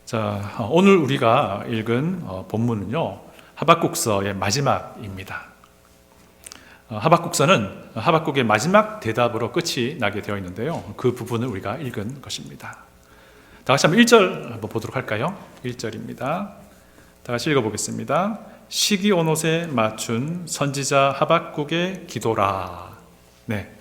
자, 오늘 우리가 읽은 본문은요, 하박국서의 마지막입니다. 하박국서는 하박국의 마지막 대답으로 끝이 나게 되어 있는데요, 그 부분을 우리가 읽은 것입니다. 다 같이 한번 1절 한번 보도록 할까요? 1절입니다. 다 같이 읽어보겠습니다. 시기온옷에 맞춘 선지자 하박국의 기도라. 네,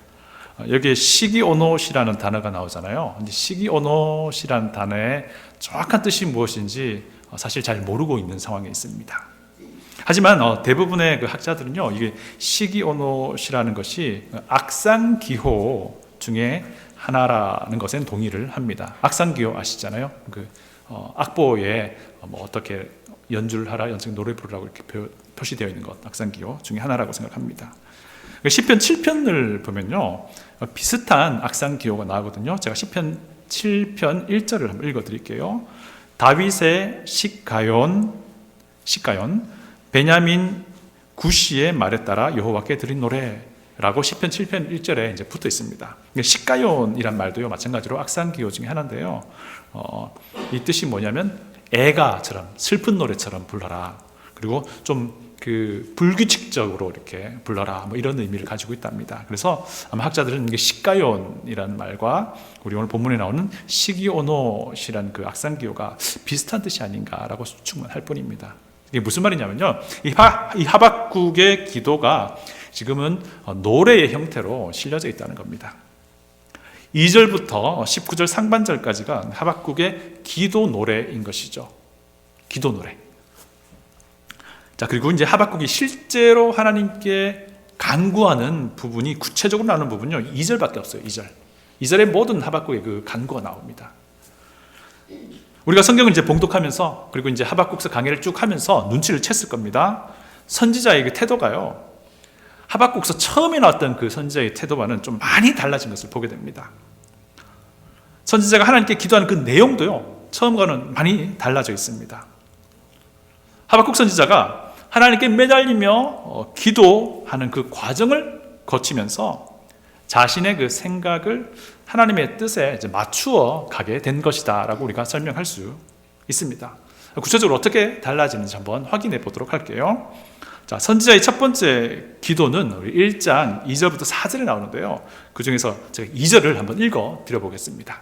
여기에 시기온옷이라는 단어가 나오잖아요. 시기온옷이라는 단어의 정확한 뜻이 무엇인지 사실 잘 모르고 있는 상황에 있습니다. 하지만 대부분의 그 학자들은요, 이게 시기온옷이라는 것이 악상기호 중에 하나라는 것엔 동의를 합니다. 악상기호 아시잖아요. 그 악보에 뭐 어떻게 연주를 하라, 노래 부르라고 이렇게 표시되어 있는 것, 악상기호 중에 하나라고 생각합니다. 시편 7편을 보면요, 비슷한 악상기호가 나오거든요. 제가 시편 7편 1절을 한번 읽어드릴게요. 다윗의 식가yon 베냐민 구시의 말에 따라 여호와께 드린 노래라고 시편 7편 1절에 이제 붙어 있습니다. 식가요이란 말도요, 마찬가지로 악상기호 중에 하나인데요, 이 뜻이 뭐냐면 애가처럼 슬픈 노래처럼 불러라, 그리고 좀 그 불규칙적으로 이렇게 불러라, 뭐 이런 의미를 가지고 있답니다. 그래서 아마 학자들은 이게 식가요이라는 말과 우리 오늘 본문에 나오는 시기오노시라는 그 악상기호가 비슷한 뜻이 아닌가라고 추측할 뿐입니다. 이게 무슨 말이냐면요, 이 하박국의 기도가 지금은 노래의 형태로 실려져 있다는 겁니다. 2절부터 19절 상반절까지가 하박국의 기도 노래인 것이죠. 기도 노래. 자, 그리고 이제 하박국이 실제로 하나님께 간구하는 부분이 구체적으로 나오는 부분은요, 2절밖에 없어요. 2절에 모든 하박국의 그 간구가 나옵니다. 우리가 성경을 이제 봉독하면서, 그리고 이제 하박국서 강의를 쭉 하면서 눈치를 챘을 겁니다. 선지자의 그 태도가요, 하박국서 처음에 나왔던 그 선지자의 태도와는 좀 많이 달라진 것을 보게 됩니다. 선지자가 하나님께 기도하는 그 내용도요, 처음과는 많이 달라져 있습니다. 하박국 선지자가 하나님께 매달리며 기도하는 그 과정을 거치면서 자신의 그 생각을 하나님의 뜻에 이제 맞추어 가게 된 것이다 라고 우리가 설명할 수 있습니다. 구체적으로 어떻게 달라지는지 한번 확인해 보도록 할게요. 자, 선지자의 첫 번째 기도는 우리 1장 2절부터 4절에 나오는데요, 그 중에서 제가 2절을 한번 읽어 드려보겠습니다.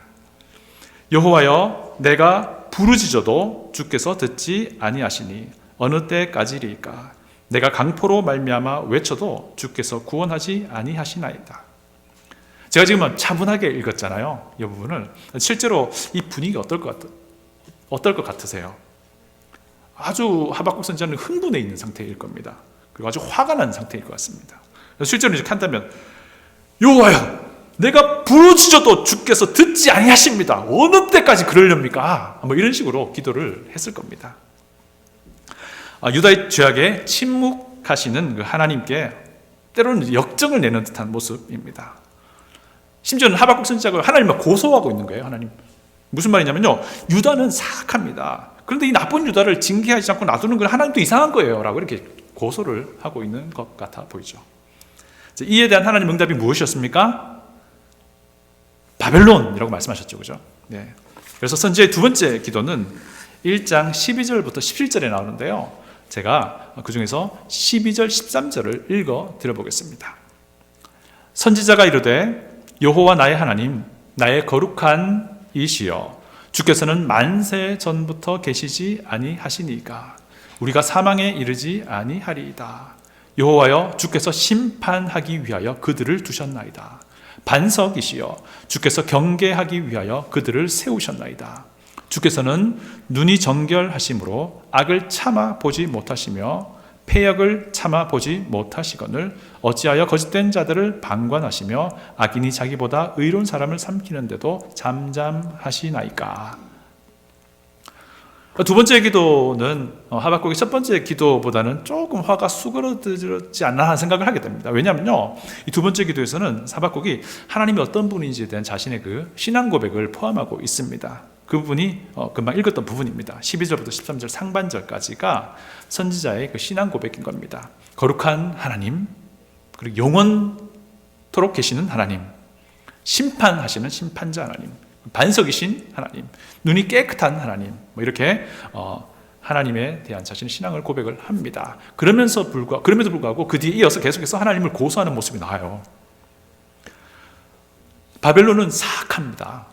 여호와여, 내가 부르짖어도 주께서 듣지 아니하시니 어느 때까지리까? 내가 강포로 말미암아 외쳐도 주께서 구원하지 아니하시나이다. 제가 지금 차분하게 읽었잖아요, 이 부분을. 실제로 이 분위기 어떨 것 같으세요? 아주 하박국 선지자는 흥분해 있는 상태일 겁니다. 그리고 아주 화가 난 상태일 것 같습니다. 실제로 이렇게 한다면, 여호와여, 내가 부르짖어도 주께서 듣지 아니하십니다. 어느 때까지 그러렵니까? 뭐 이런 식으로 기도를 했을 겁니다. 유다의 죄악에 침묵하시는 그 하나님께 때로는 역정을 내는 듯한 모습입니다. 심지어는 하박국 선지자가 하나님을 고소하고 있는 거예요. 하나님, 무슨 말이냐면요, 유다는 사악합니다. 그런데 이 나쁜 유다를 징계하지 않고 놔두는 건 하나님도 이상한 거예요 라고 이렇게 고소를 하고 있는 것 같아 보이죠. 이에 대한 하나님 응답이 무엇이었습니까? 바벨론이라고 말씀하셨죠, 그죠? 네. 그래서 선지자의 두 번째 기도는 1장 12절부터 17절에 나오는데요, 제가 그 중에서 12절, 13절을 읽어 드려보겠습니다. 선지자가 이르되, 여호와 나의 하나님, 나의 거룩한 이시여, 주께서는 만세 전부터 계시지 아니하시니까 우리가 사망에 이르지 아니하리이다. 여호와여, 주께서 심판하기 위하여 그들을 두셨나이다. 반석이시여, 주께서 경계하기 위하여 그들을 세우셨나이다. 주께서는 눈이 정결하심으로 악을 참아 보지 못하시며 패역을 참아 보지 못하시거늘 어찌하여 거짓된 자들을 방관하시며 악인이 자기보다 의로운 사람을 삼키는데도 잠잠하시나이까. 두 번째 기도는 하박국의 첫 번째 기도보다는 조금 화가 수그러들지 않나 하는 생각을 하게 됩니다. 왜냐하면요, 이 두 번째 기도에서는 하박국이 하나님이 어떤 분인지에 대한 자신의 그 신앙 고백을 포함하고 있습니다. 그 부분이 금방 읽었던 부분입니다. 12절부터 13절 상반절까지가 선지자의 그 신앙 고백인 겁니다. 거룩한 하나님, 그리고 영원토록 계시는 하나님, 심판하시는 심판자 하나님, 반석이신 하나님, 눈이 깨끗한 하나님, 뭐 이렇게 하나님에 대한 자신의 신앙을 고백을 합니다. 그럼에도 불구하고 그 뒤에 이어서 계속해서 하나님을 고소하는 모습이 나와요. 바벨론은 사악합니다.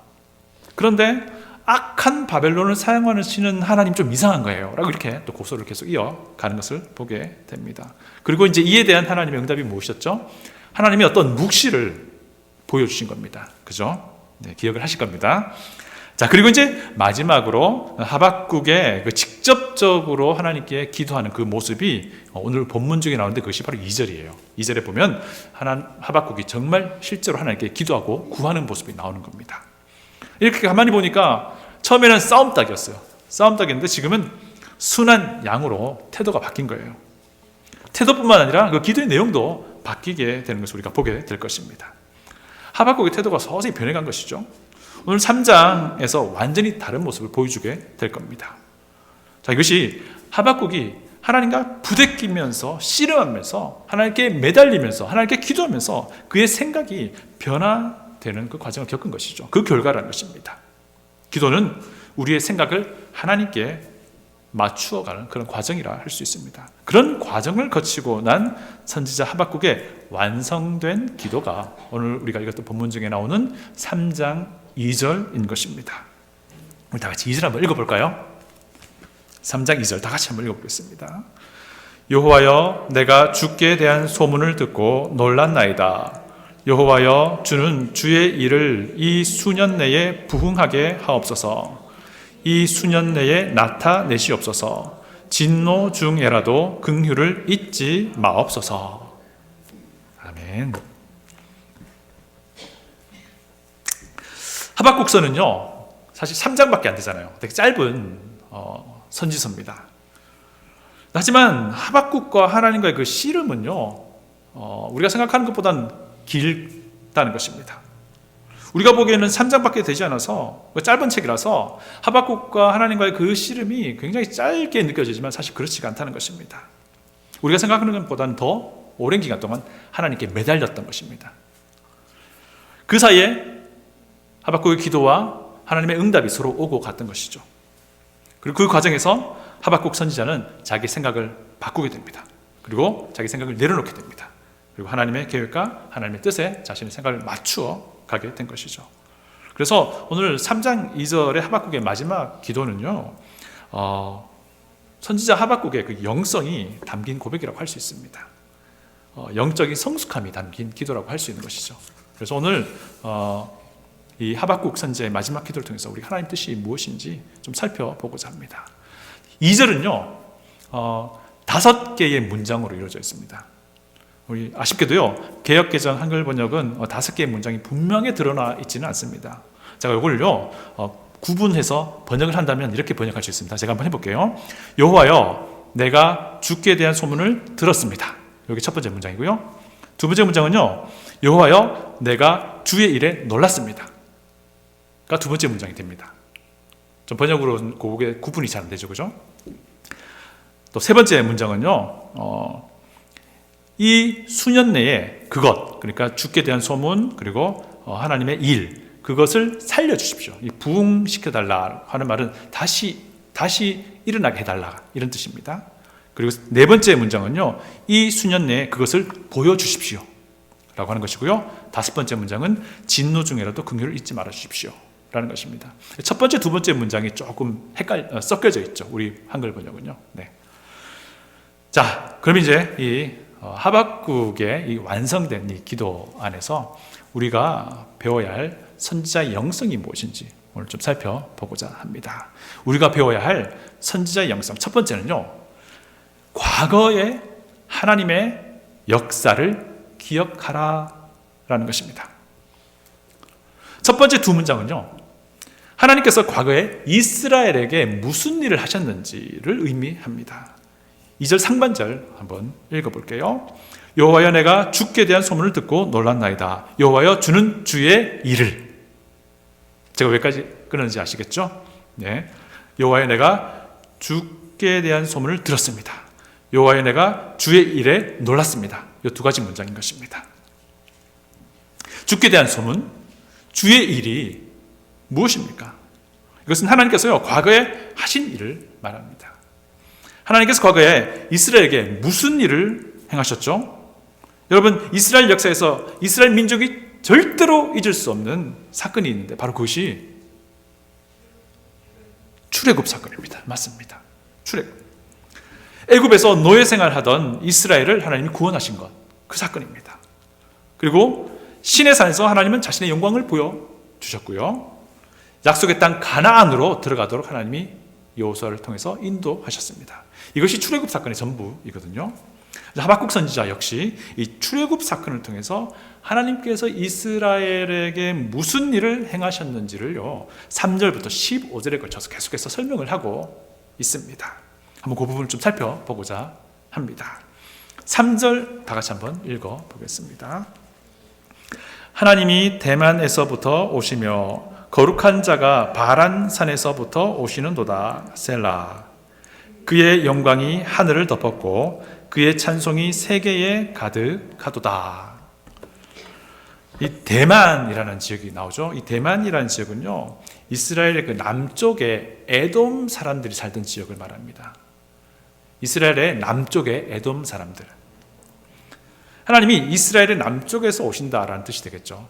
그런데 악한 바벨론을 사용하시는 하나님 좀 이상한 거예요 라고 이렇게 또 고소를 계속 이어가는 것을 보게 됩니다. 그리고 이제 이에 대한 하나님의 응답이 무엇이었죠? 하나님이 어떤 묵시를 보여주신 겁니다. 그죠? 네, 기억을 하실 겁니다. 자, 그리고 이제 마지막으로 하박국의 그 직접적으로 하나님께 기도하는 그 모습이 오늘 본문 중에 나오는데 그것이 바로 2절이에요. 2절에 보면 하박국이 정말 실제로 하나님께 기도하고 구하는 모습이 나오는 겁니다. 이렇게 가만히 보니까 처음에는 싸움닭이었어요. 싸움닭이었는데 지금은 순한 양으로 태도가 바뀐 거예요. 태도뿐만 아니라 그 기도의 내용도 바뀌게 되는 것을 우리가 보게 될 것입니다. 하박국의 태도가 서서히 변해간 것이죠. 오늘 3장에서 완전히 다른 모습을 보여주게 될 겁니다. 자, 이것이 하박국이 하나님과 부대끼면서 씨름하면서 하나님께 매달리면서 하나님께 기도하면서 그의 생각이 변화되는 그 과정을 겪은 것이죠. 그 결과라는 것입니다. 기도는 우리의 생각을 하나님께 맞추어가는 그런 과정이라 할 수 있습니다. 그런 과정을 거치고 난 선지자 하박국의 완성된 기도가 오늘 우리가 읽었던 본문 중에 나오는 3장 2절인 것입니다. 우리 다 같이 2절 한번 읽어볼까요? 3장 2절 다 같이 한번 읽어보겠습니다. 여호와여, 내가 주께 대한 소문을 듣고 놀랐나이다. 여호와여, 주는 주의 일을 이 수년 내에 부흥하게 하옵소서. 이 수년 내에 나타내시옵소서. 진노 중에라도 긍휼을 잊지 마옵소서. 아멘. 하박국서는요, 사실 3장밖에 안 되잖아요. 되게 짧은 선지서입니다. 하지만 하박국과 하나님과의 그 씨름은요, 우리가 생각하는 것보다는 길다는 것입니다. 우리가 보기에는 3장밖에 되지 않아서 짧은 책이라서 하박국과 하나님과의 그 씨름이 굉장히 짧게 느껴지지만 사실 그렇지가 않다는 것입니다. 우리가 생각하는 것보다는 더 오랜 기간 동안 하나님께 매달렸던 것입니다. 그 사이에 하박국의 기도와 하나님의 응답이 서로 오고 갔던 것이죠. 그리고 그 과정에서 하박국 선지자는 자기 생각을 바꾸게 됩니다. 그리고 자기 생각을 내려놓게 됩니다. 그리고 하나님의 계획과 하나님의 뜻에 자신의 생각을 맞추어 가게 된 것이죠. 그래서 오늘 3장 2절의 하박국의 마지막 기도는요, 선지자 하박국의 그 영성이 담긴 고백이라고 할 수 있습니다. 영적인 성숙함이 담긴 기도라고 할 수 있는 것이죠. 그래서 오늘 이 하박국 선지자의 마지막 기도를 통해서 우리 하나님 뜻이 무엇인지 좀 살펴보고자 합니다. 2절은요, 5개의 문장으로 이루어져 있습니다. 우리 아쉽게도요, 개역개정 한글 번역은 5개의 문장이 분명히 드러나 있지는 않습니다. 제가 이걸요, 구분해서 번역을 한다면 이렇게 번역할 수 있습니다. 제가 한번 해볼게요. 여호와여, 내가 주께 대한 소문을 들었습니다. 여기 첫 번째 문장이고요. 두 번째 문장은요, 여호와여, 내가 주의 일에 놀랐습니다. 가 두 번째 문장이 됩니다. 좀 번역으로 그게 구분이 잘 안 되죠, 그죠? 또 세 번째 문장은요, 이 수년 내에 그것, 그러니까 주께 대한 소문, 그리고 하나님의 일, 그것을 살려주십시오. 이 부흥시켜달라 하는 말은 다시 일어나게 해달라, 이런 뜻입니다. 그리고 네 번째 문장은요, 이 수년 내에 그것을 보여주십시오 라고 하는 것이고요. 다섯 번째 문장은 진노 중에라도 긍휼을 잊지 말아 주십시오 라는 것입니다. 첫 번째, 두 번째 문장이 조금 섞여져 있죠, 우리 한글 번역은요. 네. 자, 그럼 이제 이 하박국의 이 완성된 이 기도 안에서 우리가 배워야 할 선지자의 영성이 무엇인지 오늘 좀 살펴보고자 합니다. 우리가 배워야 할 선지자의 영성, 첫 번째는요, 과거의 하나님의 역사를 기억하라 라는 것입니다. 첫 번째 두 문장은요, 하나님께서 과거에 이스라엘에게 무슨 일을 하셨는지를 의미합니다. 2절 상반절 한번 읽어볼게요. 여호와여, 내가 주께 대한 소문을 듣고 놀랐나이다. 여호와여, 주는 주의 일을. 제가 왜까지 끊었는지 아시겠죠? 네. 여호와여, 내가 주께 대한 소문을 들었습니다. 여호와여, 내가 주의 일에 놀랐습니다. 이 두 가지 문장인 것입니다. 주께 대한 소문, 주의 일이 무엇입니까? 이것은 하나님께서요, 과거에 하신 일을 말합니다. 하나님께서 과거에 이스라엘에게 무슨 일을 행하셨죠? 여러분, 이스라엘 역사에서 이스라엘 민족이 절대로 잊을 수 없는 사건이 있는데 바로 그것이 출애굽 사건입니다. 맞습니다. 출애굽. 애굽에서 노예 생활하던 이스라엘을 하나님이 구원하신 것, 그 사건입니다. 그리고 시내 산에서 하나님은 자신의 영광을 보여주셨고요. 약속의 땅 가나안으로 들어가도록 하나님이 여호수아를 통해서 인도하셨습니다. 이것이 출애굽 사건의 전부이거든요. 하박국 선지자 역시 이 출애굽 사건을 통해서 하나님께서 이스라엘에게 무슨 일을 행하셨는지를요, 3절부터 15절에 걸쳐서 계속해서 설명을 하고 있습니다. 한번 그 부분을 좀 살펴보고자 합니다. 3절 다 같이 한번 읽어보겠습니다. 하나님이 대만에서부터 오시며 거룩한 자가 바란산에서부터 오시는도다. 셀라. 그의 영광이 하늘을 덮었고 그의 찬송이 세계에 가득하도다. 이 대만이라는 지역이 나오죠. 이 대만이라는 지역은요, 이스라엘의 그 남쪽에 에돔 사람들이 살던 지역을 말합니다. 이스라엘의 남쪽의 에돔 사람들. 하나님이 이스라엘의 남쪽에서 오신다라는 뜻이 되겠죠.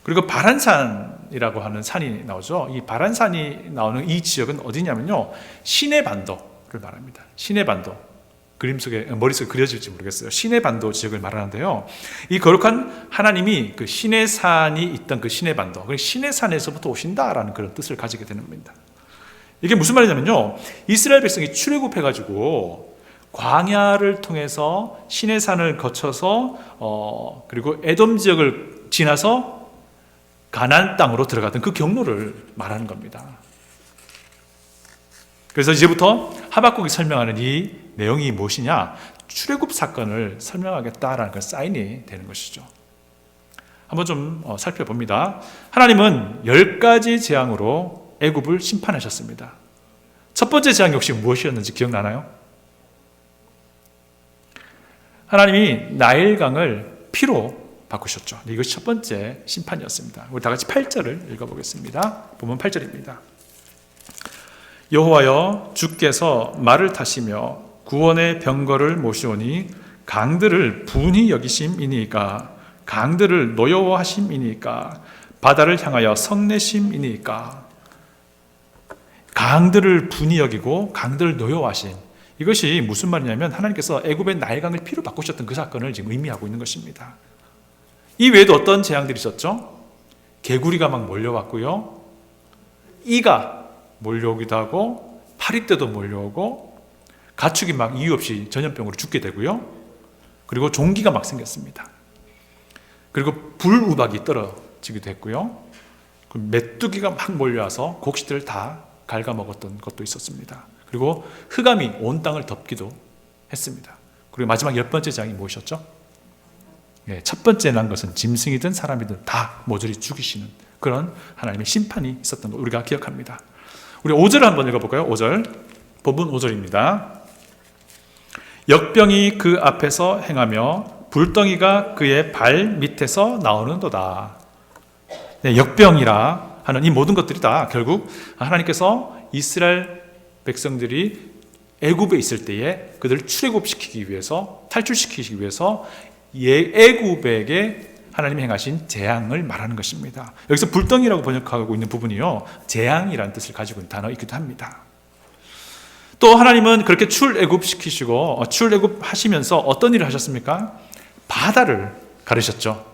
그리고 바란산이라고 하는 산이 나오죠. 이 바란산이 나오는 이 지역은 어디냐면요, 시내 반도를 말합니다. 시내 반도. 그림 속에, 머릿속에 그려질지 모르겠어요. 시내 반도 지역을 말하는데요. 이 거룩한 하나님이 그 시내산이 있던 그 시내 반도, 그 시내산에서부터 오신다라는 그런 뜻을 가지게 되는 겁니다. 이게 무슨 말이냐면요, 이스라엘 백성이 출애굽해가지고 광야를 통해서 시내산을 거쳐서 그리고 에돔 지역을 지나서 가나안 땅으로 들어가던 그 경로를 말하는 겁니다. 그래서 이제부터 하박국이 설명하는 이 내용이 무엇이냐? 출애굽 사건을 설명하겠다라는 그 사인이 되는 것이죠. 한번 좀 살펴봅니다. 하나님은 10가지 재앙으로 애굽을 심판하셨습니다. 첫 번째 재앙 역시 무엇이었는지 기억나나요? 하나님이 나일강을 피로 바꾸셨죠. 이것이 첫 번째 심판이었습니다. 우리 다 같이 8절을 읽어보겠습니다. 본문 8절입니다. 여호와여, 주께서 말을 타시며 구원의 병거를 모시오니 강들을 분히 여기심이니까, 강들을 노여워하심이니까, 바다를 향하여 성내심이니까. 강들을 분히 여기고 강들을 노여워하심, 이것이 무슨 말이냐면 하나님께서 애굽의 나일강을 피로 바꾸셨던 그 사건을 지금 의미하고 있는 것입니다. 이 외에도 어떤 재앙들이 있었죠? 개구리가 막 몰려왔고요, 이가 몰려오기도 하고, 파리떼도 몰려오고, 가축이 막 이유 없이 전염병으로 죽게 되고요, 그리고 종기가 막 생겼습니다. 그리고 불우박이 떨어지기도 했고요, 메뚜기가 막 몰려와서 곡식들을 다 갉아먹었던 것도 있었습니다. 그리고 흑암이 온 땅을 덮기도 했습니다. 그리고 마지막 10번째 재앙이 무엇이었죠? 첫 번째 난 것은 짐승이든 사람이든 다 모조리 죽이시는 그런 하나님의 심판이 있었던 거 우리가 기억합니다. 우리 5절을 한번 읽어볼까요? 5절, 본문 5절입니다. 역병이 그 앞에서 행하며 불덩이가 그의 발 밑에서 나오는도다. 역병이라 하는 이 모든 것들이 다 결국 하나님께서 이스라엘 백성들이 애굽에 있을 때에 그들을 출애굽시키기 위해서, 탈출시키기 위해서 애굽에게 하나님이 행하신 재앙을 말하는 것입니다. 여기서 불덩이라고 번역하고 있는 부분이요, 재앙이라는 뜻을 가지고 있는 단어이기도 합니다. 또 하나님은 그렇게 출애굽시키시고 출애굽하시면서 어떤 일을 하셨습니까? 바다를 가르셨죠.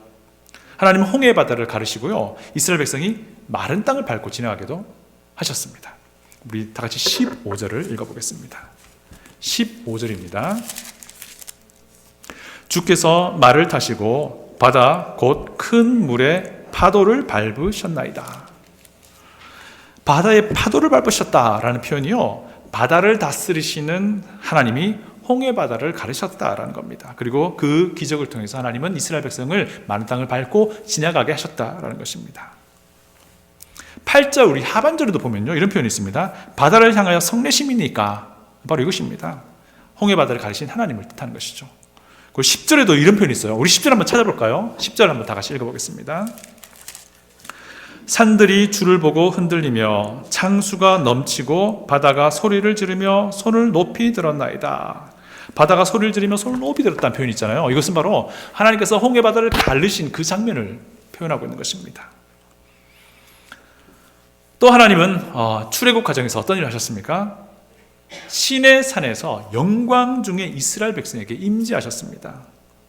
하나님은 홍해 바다를 가르시고요, 이스라엘 백성이 마른 땅을 밟고 지나가게도 하셨습니다. 우리 다 같이 15절을 읽어보겠습니다. 15절입니다. 주께서 말을 타시고 바다 곧 큰 물에 파도를 밟으셨나이다. 바다에 파도를 밟으셨다라는 표현이요, 바다를 다스리시는 하나님이 홍해 바다를 가르셨다라는 겁니다. 그리고 그 기적을 통해서 하나님은 이스라엘 백성을 마른 땅을 밟고 지나가게 하셨다라는 것입니다. 8절 우리 하반절에도 보면요, 이런 표현이 있습니다. 바다를 향하여 성내심이니까, 바로 이것입니다. 홍해 바다를 가르신 하나님을 뜻하는 것이죠. 그리고 10절에도 이런 표현이 있어요. 우리 10절 한번 찾아볼까요? 10절 한번 다 같이 읽어보겠습니다. 산들이 주를 보고 흔들리며 창수가 넘치고 바다가 소리를 지르며 손을 높이 들었나이다. 바다가 소리를 지르며 손을 높이 들었다는 표현이 있잖아요. 이것은 바로 하나님께서 홍해 바다를 가르신 그 장면을 표현하고 있는 것입니다. 또 하나님은 출애굽 과정에서 어떤 일을 하셨습니까? 시내 산에서 영광 중에 이스라엘 백성에게 임재하셨습니다.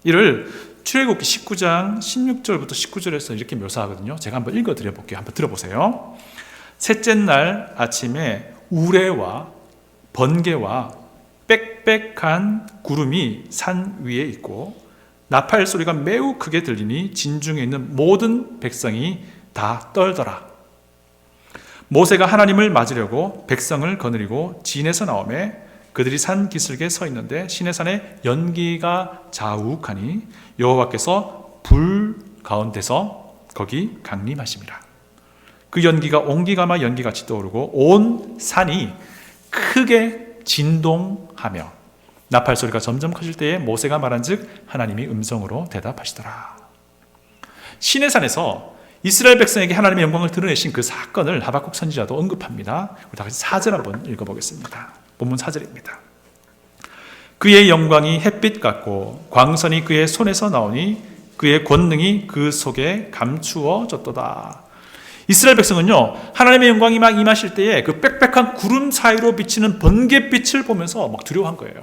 이를 출애굽기 19장 16절부터 19절에서 이렇게 묘사하거든요. 제가 한번 읽어드려 볼게요. 한번 들어보세요. 셋째 날 아침에 우레와 번개와 빽빽한 구름이 산 위에 있고 나팔 소리가 매우 크게 들리니 진중에 있는 모든 백성이 다 떨더라. 모세가 하나님을 맞으려고 백성을 거느리고 진에서 나오매 그들이 산 기슭에 서 있는데 시내산에 연기가 자욱하니 여호와께서 불 가운데서 거기 강림하심이라. 그 연기가 옹기가마 연기같이 떠오르고 온 산이 크게 진동하며 나팔 소리가 점점 커질 때에 모세가 말한즉 하나님이 음성으로 대답하시더라. 시내산에서 이스라엘 백성에게 하나님의 영광을 드러내신 그 사건을 하박국 선지자도 언급합니다. 우리 다 같이 4절 한번 읽어보겠습니다. 본문 4절입니다. 그의 영광이 햇빛 같고 광선이 그의 손에서 나오니 그의 권능이 그 속에 감추어졌도다. 이스라엘 백성은요, 하나님의 영광이 막 임하실 때에 그 빽빽한 구름 사이로 비치는 번갯빛을 보면서 막 두려워한 거예요.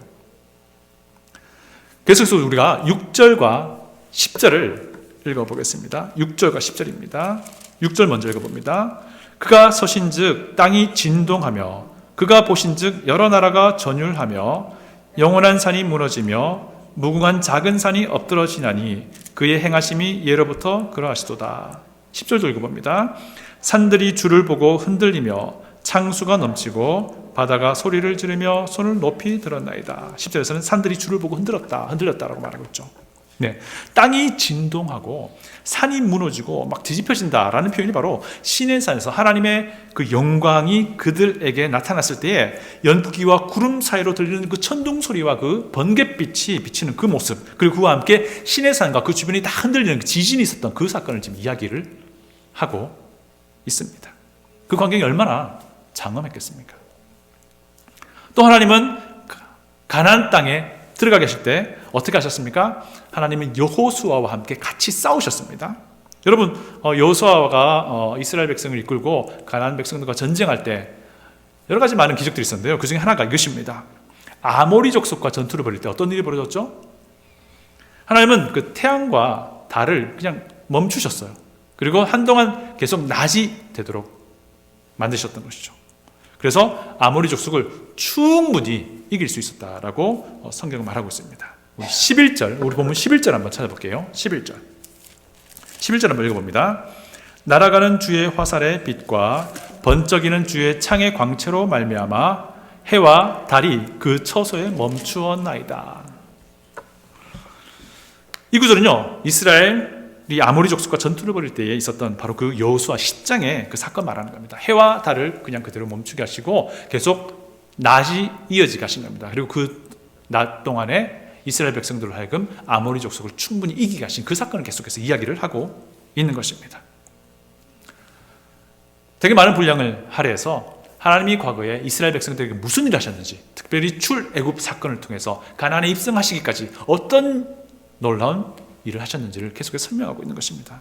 그래서 우리가 6절과 10절을 읽어보겠습니다. 6절과 10절입니다. 6절 먼저 읽어봅니다. 그가 서신즉 땅이 진동하며 그가 보신즉 여러 나라가 전율하며 영원한 산이 무너지며 무궁한 작은 산이 엎드러지나니 그의 행하심이 예로부터 그러하시도다. 10절도 읽어봅니다. 산들이 주를 보고 흔들리며 창수가 넘치고 바다가 소리를 지르며 손을 높이 들었나이다. 10절에서는 산들이 주를 보고 흔들렸다라고 말하고 있죠. 네, 땅이 진동하고 산이 무너지고 막 뒤집혀진다라는 표현이 바로 시내산에서 하나님의 그 영광이 그들에게 나타났을 때에 연기와 구름 사이로 들리는 그 천둥 소리와 그 번갯빛이 비치는 그 모습, 그리고 그와 함께 시내산과 그 주변이 다 흔들리는 그 지진이 있었던 그 사건을 지금 이야기를 하고 있습니다. 그 광경이 얼마나 장엄했겠습니까? 또 하나님은 가나안 땅에 들어가 계실 때 어떻게 하셨습니까? 하나님은 여호수아와 함께 같이 싸우셨습니다. 여러분, 여호수아가 이스라엘 백성을 이끌고 가나안 백성들과 전쟁할 때 여러 가지 많은 기적들이 있었는데요. 그 중에 하나가 이것입니다. 아모리 족속과 전투를 벌일 때 어떤 일이 벌어졌죠? 하나님은 그 태양과 달을 그냥 멈추셨어요. 그리고 한동안 계속 낮이 되도록 만드셨던 것이죠. 그래서 아모리 족속을 충분히 이길 수 있었다라고 성경은 말하고 있습니다. 11절, 우리 본문 11절 한번 찾아볼게요. 11절 한번 읽어봅니다. 날아가는 주의 화살의 빛과 번쩍이는 주의 창의 광채로 말미암아 해와 달이 그 처소에 멈추었나이다. 이 구절은요, 이스라엘이 아모리 족속과 전투를 벌일 때에 있었던 바로 그 여호수아 10장의 그 사건 말하는 겁니다. 해와 달을 그냥 그대로 멈추게 하시고 계속 낮이 이어지게 하신 겁니다. 그리고 그 낮 동안에 이스라엘 백성들을 하여금 아모리 족속을 충분히 이기게 하신 그 사건을 계속해서 이야기를 하고 있는 것입니다. 되게 많은 분량을 할애해서 하나님이 과거에 이스라엘 백성들에게 무슨 일을 하셨는지, 특별히 출애굽 사건을 통해서 가나안에 입성하시기까지 어떤 놀라운 일을 하셨는지를 계속해서 설명하고 있는 것입니다.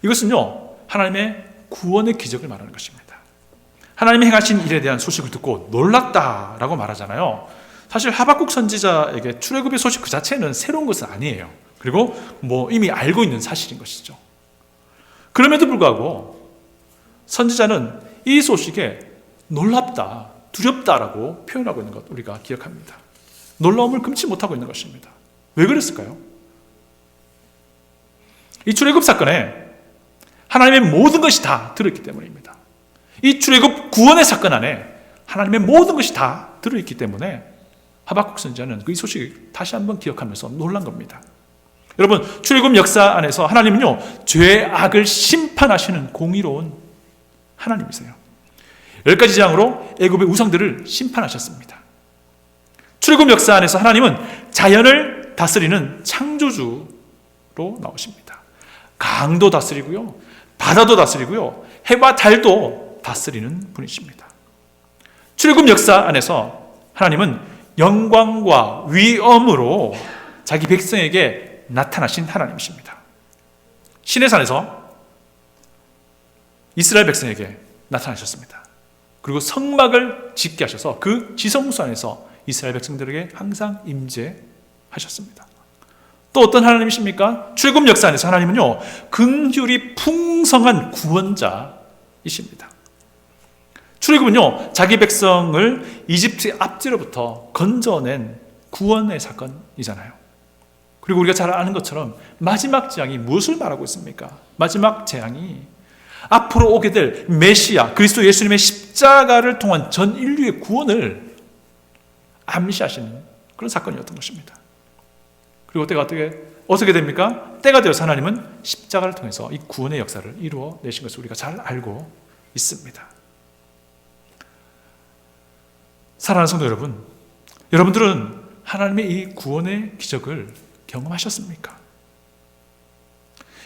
이것은요, 하나님의 구원의 기적을 말하는 것입니다. 하나님이 행하신 일에 대한 소식을 듣고 놀랐다라고 말하잖아요. 사실 하박국 선지자에게 출애굽의 소식 그 자체는 새로운 것은 아니에요. 그리고 이미 알고 있는 사실인 것이죠. 그럼에도 불구하고 선지자는 이 소식에 놀랍다, 두렵다라고 표현하고 있는 것 우리가 기억합니다. 놀라움을 금치 못하고 있는 것입니다. 왜 그랬을까요? 이 출애굽 사건에 하나님의 모든 것이 다 들어있기 때문입니다. 이 출애굽 구원의 사건 안에 하나님의 모든 것이 다 들어있기 때문에 하박국 선지자는 그 소식을 다시 한번 기억하면서 놀란 겁니다. 여러분, 출애굽 역사 안에서 하나님은요, 죄악을 심판하시는 공의로운 하나님이세요. 10가지 재앙으로 애굽의 우상들을 심판하셨습니다. 출애굽 역사 안에서 하나님은 자연을 다스리는 창조주로 나오십니다. 강도 다스리고요, 바다도 다스리고요, 해와 달도 다스리는 분이십니다. 출애굽 역사 안에서 하나님은 영광과 위엄으로 자기 백성에게 나타나신 하나님이십니다. 시내산에서 이스라엘 백성에게 나타나셨습니다. 그리고 성막을 짓게 하셔서 그 지성소 안에서 이스라엘 백성들에게 항상 임재하셨습니다. 또 어떤 하나님이십니까? 출애굽 역사 안에서 하나님은요, 긍휼이 풍성한 구원자이십니다. 출애굽은요, 자기 백성을 이집트의 압제로부터 건져낸 구원의 사건이잖아요. 그리고 우리가 잘 아는 것처럼 마지막 재앙이 무엇을 말하고 있습니까? 마지막 재앙이 앞으로 오게 될 메시아 그리스도 예수님의 십자가를 통한 전 인류의 구원을 암시하시는 그런 사건이었던 것입니다. 그리고 때가 어떻게 됩니까? 때가 되어서 하나님은 십자가를 통해서 이 구원의 역사를 이루어내신 것을 우리가 잘 알고 있습니다. 사랑하는 성도 여러분, 여러분들은 하나님의 이 구원의 기적을 경험하셨습니까?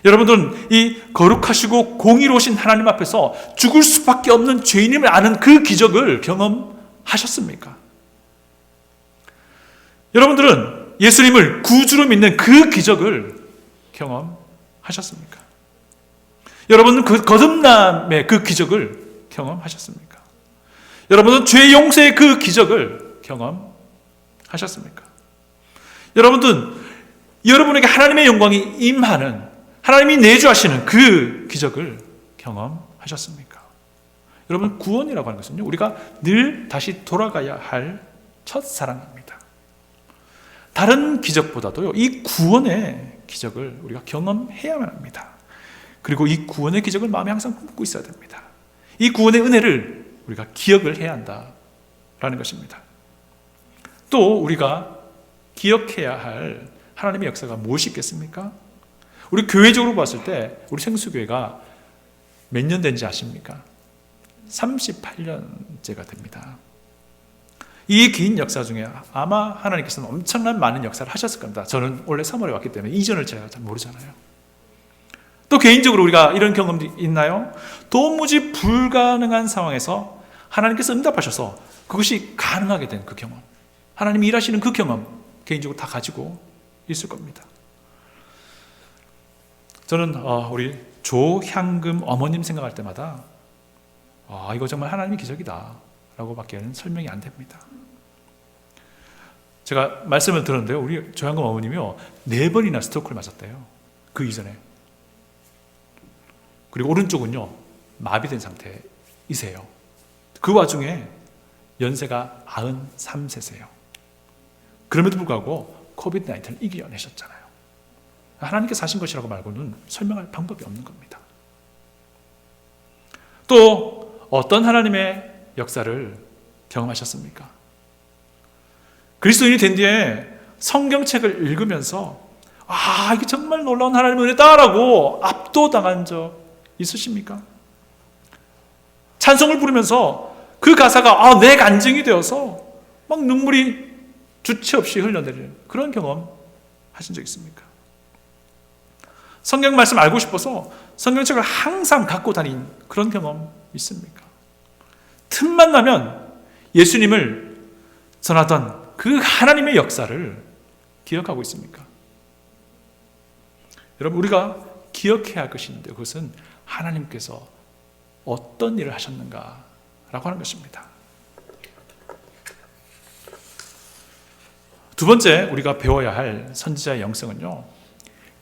여러분들은 이 거룩하시고 공의로우신 하나님 앞에서 죽을 수밖에 없는 죄인임을 아는 그 기적을 경험하셨습니까? 여러분들은 예수님을 구주로 믿는 그 기적을 경험하셨습니까? 여러분은 그 거듭남의 그 기적을 경험하셨습니까? 여러분은 죄 용서의 그 기적을 경험하셨습니까? 여러분들은 여러분에게 하나님의 영광이 임하는, 하나님이 내주하시는 그 기적을 경험하셨습니까? 여러분, 구원이라고 하는 것은요, 우리가 늘 다시 돌아가야 할 첫사랑입니다. 다른 기적보다도요, 이 구원의 기적을 우리가 경험해야만 합니다. 그리고 이 구원의 기적을 마음에 항상 품고 있어야 됩니다. 이 구원의 은혜를 우리가 기억을 해야 한다라는 것입니다. 또 우리가 기억해야 할 하나님의 역사가 무엇이 있겠습니까? 우리 교회적으로 봤을 때 우리 생수교회가 몇 년 된지 아십니까? 38년째가 됩니다. 이 긴 역사 중에 아마 하나님께서는 엄청난 많은 역사를 하셨을 겁니다. 저는 원래 3월에 왔기 때문에 이전을 제가 잘 모르잖아요. 또 개인적으로 우리가 이런 경험이 있나요? 도무지 불가능한 상황에서 하나님께서 응답하셔서 그것이 가능하게 된 그 경험, 하나님이 일하시는 그 경험, 개인적으로 다 가지고 있을 겁니다. 저는 우리 조향금 어머님 생각할 때마다 이거 정말 하나님의 기적이다 라고 밖에는 설명이 안 됩니다. 제가 말씀을 들었는데요, 우리 조향금 어머님이요 4번이나 스트로크를 맞았대요. 그 이전에. 그리고 오른쪽은요 마비된 상태이세요. 그 와중에 연세가 93세세요. 그럼에도 불구하고 코비드-19을 이겨내셨잖아요. 하나님께서 하신 것이라고 말고는 설명할 방법이 없는 겁니다. 또 어떤 하나님의 역사를 경험하셨습니까? 그리스도인이 된 뒤에 성경책을 읽으면서 이게 정말 놀라운 하나님의 은혜다라고 압도당한 적 있으십니까? 찬송을 부르면서 그 가사가 내 간증이 되어서 막 눈물이 주체 없이 흘러내리는 그런 경험 하신 적 있습니까? 성경 말씀 알고 싶어서 성경책을 항상 갖고 다닌 그런 경험 있습니까? 틈만 나면 예수님을 전하던 그 하나님의 역사를 기억하고 있습니까? 여러분, 우리가 기억해야 할 것이 있는데 그것은 하나님께서 어떤 일을 하셨는가라고 하는 것입니다. 두 번째 우리가 배워야 할 선지자의 영성은요,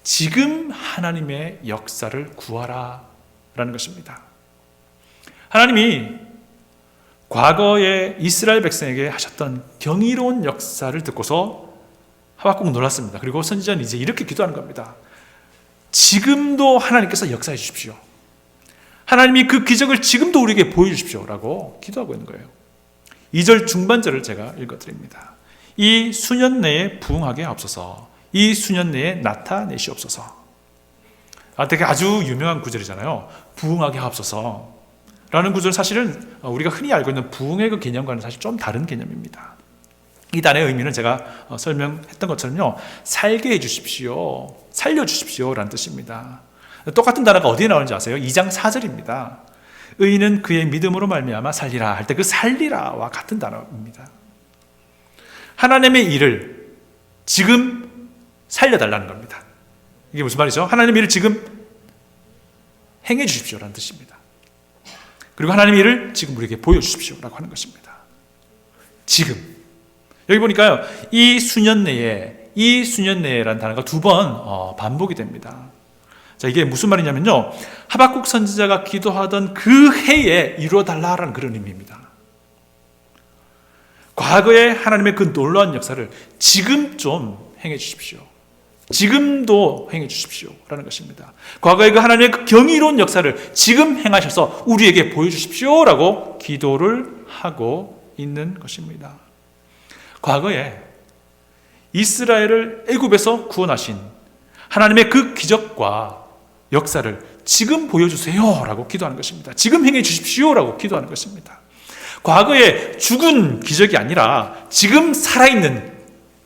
지금 하나님의 역사를 구하라 라는 것입니다. 하나님이 과거에 이스라엘 백성에게 하셨던 경이로운 역사를 듣고서 하박국 놀랐습니다. 그리고 선지자는 이제 이렇게 기도하는 겁니다. 지금도 하나님께서 역사해 주십시오. 하나님이 그 기적을 지금도 우리에게 보여주십시오 라고 기도하고 있는 거예요. 2절 중반절을 제가 읽어드립니다. 이 수년 내에 부흥하게 하옵소서. 이 수년 내에 나타내시옵소서. 되게 아주 유명한 구절이잖아요. 부흥하게 하옵소서 라는 구절은 사실은 우리가 흔히 알고 있는 부흥의 그 개념과는 사실 좀 다른 개념입니다. 이 단의 의미는 제가 설명했던 것처럼요, 살게 해주십시오, 살려주십시오 라는 뜻입니다. 똑같은 단어가 어디에 나오는지 아세요? 2장 4절입니다. 의인은 그의 믿음으로 말미암아 살리라 할 때 그 살리라와 같은 단어입니다. 하나님의 일을 지금 살려달라는 겁니다. 이게 무슨 말이죠? 하나님의 일을 지금 행해 주십시오라는 뜻입니다. 그리고 하나님의 일을 지금 우리에게 보여주십시오라고 하는 것입니다. 지금. 여기 보니까요, 이 수년 내에라는 단어가 두 번 반복이 됩니다. 자, 이게 무슨 말이냐면요, 하박국 선지자가 기도하던 그 해에 이루어달라라는 그런 의미입니다. 과거에 하나님의 그 놀라운 역사를 지금 좀 행해 주십시오. 지금도 행해 주십시오 라는 것입니다. 과거에 그 하나님의 그 경이로운 역사를 지금 행하셔서 우리에게 보여주십시오 라고 기도를 하고 있는 것입니다. 과거에 이스라엘을 애굽에서 구원하신 하나님의 그 기적과 역사를 지금 보여주세요 라고 기도하는 것입니다. 지금 행해 주십시오 라고 기도하는 것입니다. 과거에 죽은 기적이 아니라 지금 살아있는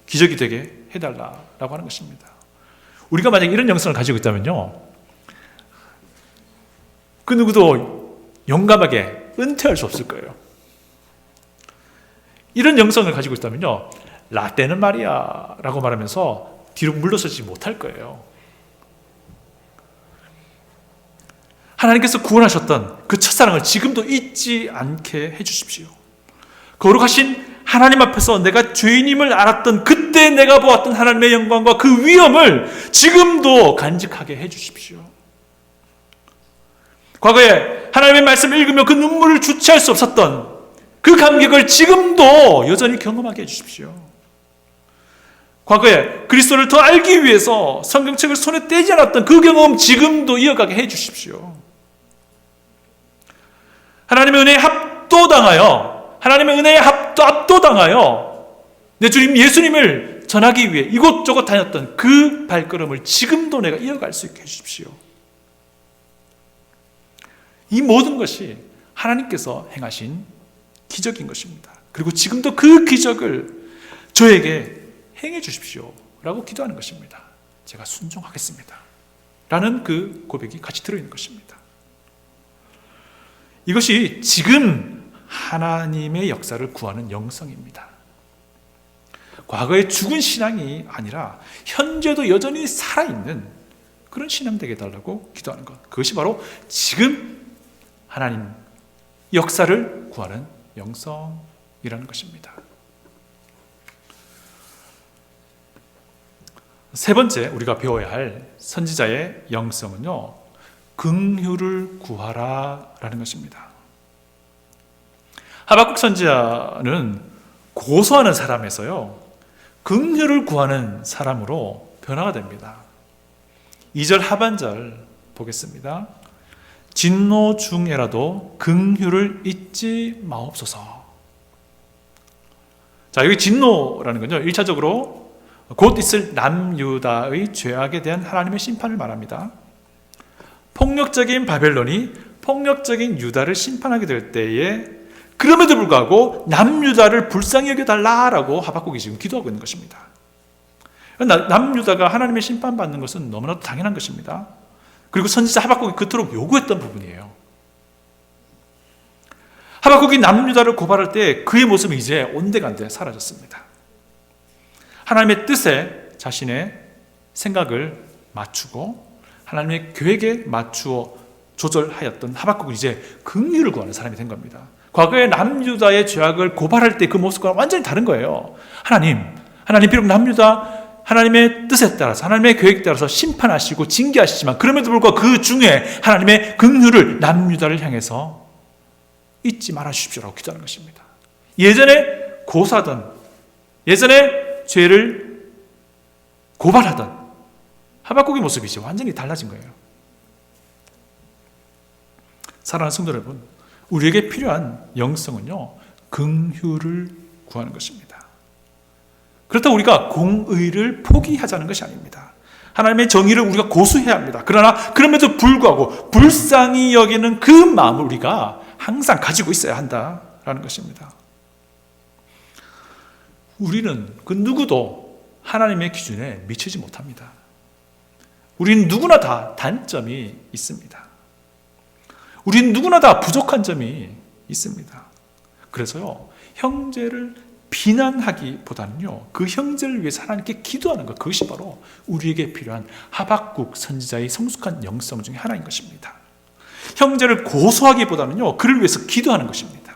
기적이 되게 해달라라고 하는 것입니다. 우리가 만약 이런 영성을 가지고 있다면요, 그 누구도 용감하게 은퇴할 수 없을 거예요. 이런 영성을 가지고 있다면요, 라떼는 말이야 라고 말하면서 뒤로 물러서지 못할 거예요. 하나님께서 구원하셨던 그 첫사랑을 지금도 잊지 않게 해주십시오. 거룩하신 하나님 앞에서 내가 죄인임을 알았던 그때 내가 보았던 하나님의 영광과 그 위엄을 지금도 간직하게 해주십시오. 과거에 하나님의 말씀을 읽으며 그 눈물을 주체할 수 없었던 그 감격을 지금도 여전히 경험하게 해주십시오. 과거에 그리스도를 더 알기 위해서 성경책을 손에 떼지 않았던 그 경험 지금도 이어가게 해주십시오. 하나님의 은혜에 합도당하여, 하나님의 은혜에 압도당하여 내 주님 예수님을 전하기 위해 이곳저곳 다녔던 그 발걸음을 지금도 내가 이어갈 수 있게 해주십시오. 이 모든 것이 하나님께서 행하신 기적인 것입니다. 그리고 지금도 그 기적을 저에게 행해 주십시오 라고 기도하는 것입니다. 제가 순종하겠습니다 라는 그 고백이 같이 들어있는 것입니다. 이것이 지금 하나님의 역사를 구하는 영성입니다. 과거에 죽은 신앙이 아니라 현재도 여전히 살아있는 그런 신앙 되게 해달라고 기도하는 것, 그것이 바로 지금 하나님 역사를 구하는 영성이라는 것입니다. 세 번째 우리가 배워야 할 선지자의 영성은요, 긍휼을 구하라 라는 것입니다. 하박국 선지자는 고소하는 사람에서요, 긍휼을 구하는 사람으로 변화가 됩니다. 2절 하반절 보겠습니다. 진노 중에라도 긍휼을 잊지 마옵소서. 자, 여기 진노라는 건요, 1차적으로 곧 있을 남유다의 죄악에 대한 하나님의 심판을 말합니다. 폭력적인 바벨론이 폭력적인 유다를 심판하게 될 때에 그럼에도 불구하고 남유다를 불쌍히 여겨달라라고 하박국이 지금 기도하고 있는 것입니다. 남유다가 하나님의 심판받는 것은 너무나도 당연한 것입니다. 그리고 선지자 하박국이 그토록 요구했던 부분이에요. 하박국이 남유다를 고발할 때 그의 모습이 이제 온데간데 사라졌습니다. 하나님의 뜻에 자신의 생각을 맞추고 하나님의 계획에 맞추어 조절하였던 하박국은 이제 긍휼을 구하는 사람이 된 겁니다. 과거에 남유다의 죄악을 고발할 때 그 모습과 완전히 다른 거예요. 하나님 비록 남유다 하나님의 뜻에 따라서 하나님의 계획에 따라서 심판하시고 징계하시지만 그럼에도 불구하고 그 중에 하나님의 긍휼을 남유다를 향해서 잊지 말아 주십시오라고 기도하는 것입니다. 예전에 고사하던, 예전에 죄를 고발하던 하박국의 모습이 이제 완전히 달라진 거예요. 사랑하는 성도 여러분, 우리에게 필요한 영성은요, 긍휼을 구하는 것입니다. 그렇다고 우리가 공의를 포기하자는 것이 아닙니다. 하나님의 정의를 우리가 고수해야 합니다. 그러나 그럼에도 불구하고 불쌍히 여기는 그 마음을 우리가 항상 가지고 있어야 한다라는 것입니다. 우리는 그 누구도 하나님의 기준에 미치지 못합니다. 우린 누구나 다 단점이 있습니다. 우린 누구나 다 부족한 점이 있습니다. 그래서요, 형제를 비난하기보다는요, 그 형제를 위해서 하나님께 기도하는 것, 그것이 바로 우리에게 필요한 하박국 선지자의 성숙한 영성 중에 하나인 것입니다. 형제를 고소하기보다는요, 그를 위해서 기도하는 것입니다.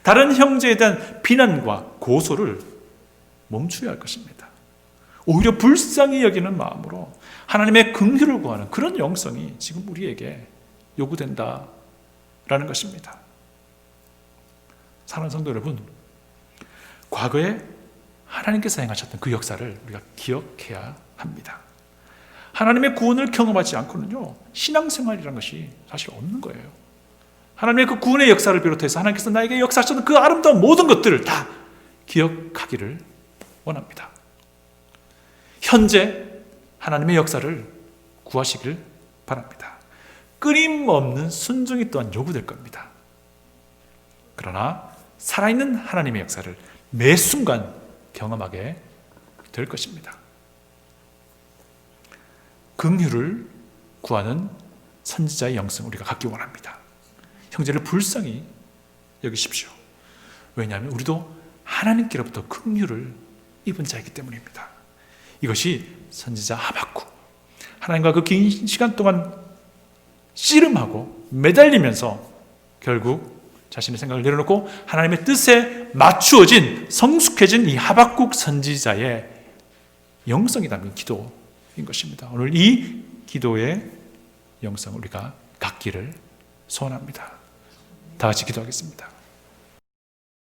다른 형제에 대한 비난과 고소를 멈춰야 할 것입니다. 오히려 불쌍히 여기는 마음으로 하나님의 긍휼을 구하는 그런 영성이 지금 우리에게 요구된다라는 것입니다. 사랑하는 성도 여러분, 과거에 하나님께서 행하셨던 그 역사를 우리가 기억해야 합니다. 하나님의 구원을 경험하지 않고는요, 신앙생활이라는 것이 사실 없는 거예요. 하나님의 그 구원의 역사를 비롯해서 하나님께서 나에게 역사하셨던 그 아름다운 모든 것들을 다 기억하기를 원합니다. 현재 하나님의 역사를 구하시길 바랍니다. 끊임없는 순종이 또한 요구될 겁니다. 그러나 살아있는 하나님의 역사를 매 순간 경험하게 될 것입니다. 긍휼을 구하는 선지자의 영성을 우리가 갖기 원합니다. 형제를 불쌍히 여기십시오. 왜냐하면 우리도 하나님께로부터 긍휼을 입은 자이기 때문입니다. 이것이 선지자 하박국, 하나님과 그 긴 시간 동안 씨름하고 매달리면서 결국 자신의 생각을 내려놓고 하나님의 뜻에 맞추어진 성숙해진 이 하박국 선지자의 영성이 담긴 기도인 것입니다. 오늘 이 기도의 영성을 우리가 갖기를 소원합니다. 다 같이 기도하겠습니다.